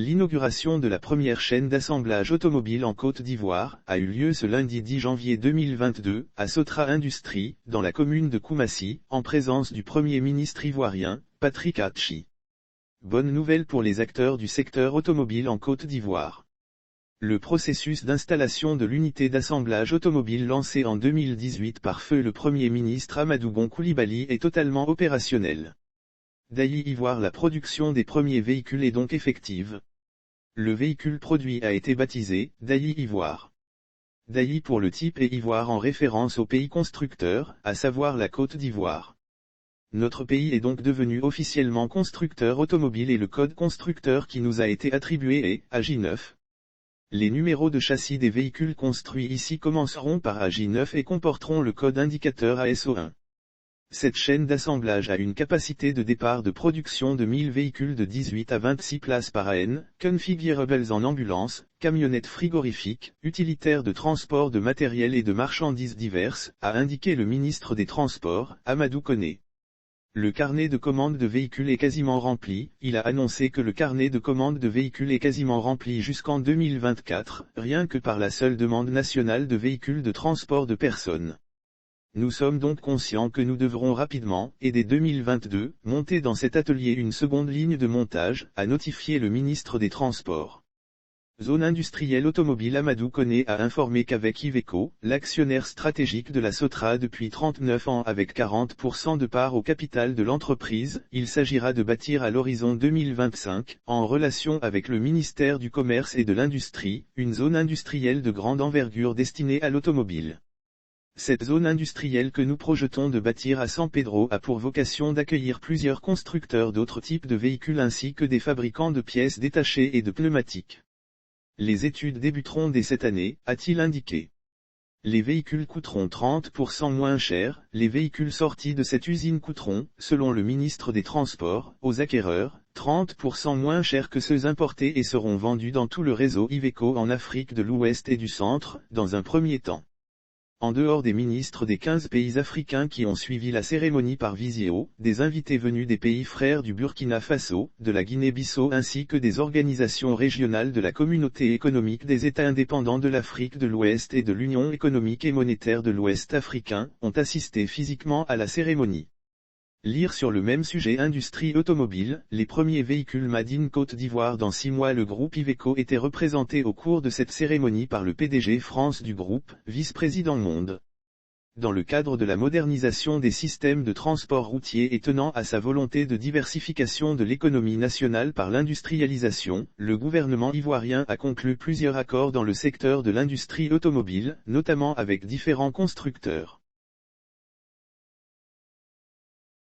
L'inauguration de la première chaîne d'assemblage automobile en Côte d'Ivoire a eu lieu ce lundi 10 janvier 2022, à Sotra Industries, dans la commune de Koumassi, en présence du Premier ministre ivoirien, Patrick Hatchi. Bonne nouvelle pour les acteurs du secteur automobile en Côte d'Ivoire. Le processus d'installation de l'unité d'assemblage automobile lancé en 2018 par feu le Premier ministre Amadou Gon Coulibaly est totalement opérationnel. Dailly Ivoire. La production des premiers véhicules est donc effective. Le véhicule produit a été baptisé Dailly Ivoire. Dailly pour le type et Ivoire en référence au pays constructeur, à savoir la Côte d'Ivoire. Notre pays est donc devenu officiellement constructeur automobile et le code constructeur qui nous a été attribué est AJ9. Les numéros de châssis des véhicules construits ici commenceront par AJ9 et comporteront le code indicateur ASO1. Cette chaîne d'assemblage a une capacité de départ de production de 1000 véhicules de 18 à 26 places par AN, configurables en ambulance, camionnettes frigorifiques, utilitaires de transport de matériel et de marchandises diverses, a indiqué le ministre des Transports, Amadou Koné. Le carnet de commande de véhicules est quasiment rempli. Il a annoncé que le carnet de commande de véhicules est quasiment rempli jusqu'en 2024, rien que par la seule demande nationale de véhicules de transport de personnes. Nous sommes donc conscients que nous devrons rapidement, et dès 2022, monter dans cet atelier une seconde ligne de montage, a notifié le ministre des Transports. Zone industrielle automobile. Amadou Koné a informé qu'avec Iveco, l'actionnaire stratégique de la Sotra depuis 39 ans avec 40% de part au capital de l'entreprise, il s'agira de bâtir à l'horizon 2025, en relation avec le ministère du Commerce et de l'Industrie, une zone industrielle de grande envergure destinée à l'automobile. Cette zone industrielle que nous projetons de bâtir à San Pedro a pour vocation d'accueillir plusieurs constructeurs d'autres types de véhicules ainsi que des fabricants de pièces détachées et de pneumatiques. Les études débuteront dès cette année, a-t-il indiqué. Les véhicules coûteront 30% moins cher. Les véhicules sortis de cette usine coûteront, selon le ministre des Transports, aux acquéreurs, 30% moins cher que ceux importés et seront vendus dans tout le réseau Iveco en Afrique de l'Ouest et du Centre, dans un premier temps. En dehors des ministres des 15 pays africains qui ont suivi la cérémonie par visio, des invités venus des pays frères du Burkina Faso, de la Guinée-Bissau ainsi que des organisations régionales de la Communauté économique des États indépendants de l'Afrique de l'Ouest et de l'Union économique et monétaire de l'Ouest africain, ont assisté physiquement à la cérémonie. Lire sur le même sujet. Industrie automobile, les premiers véhicules Made in Côte d'Ivoire. Dans 6 mois le groupe Iveco était représenté au cours de cette cérémonie par le PDG France du groupe, vice-président monde. Dans le cadre de la modernisation des systèmes de transport routier et tenant à sa volonté de diversification de l'économie nationale par l'industrialisation, le gouvernement ivoirien a conclu plusieurs accords dans le secteur de l'industrie automobile, notamment avec différents constructeurs.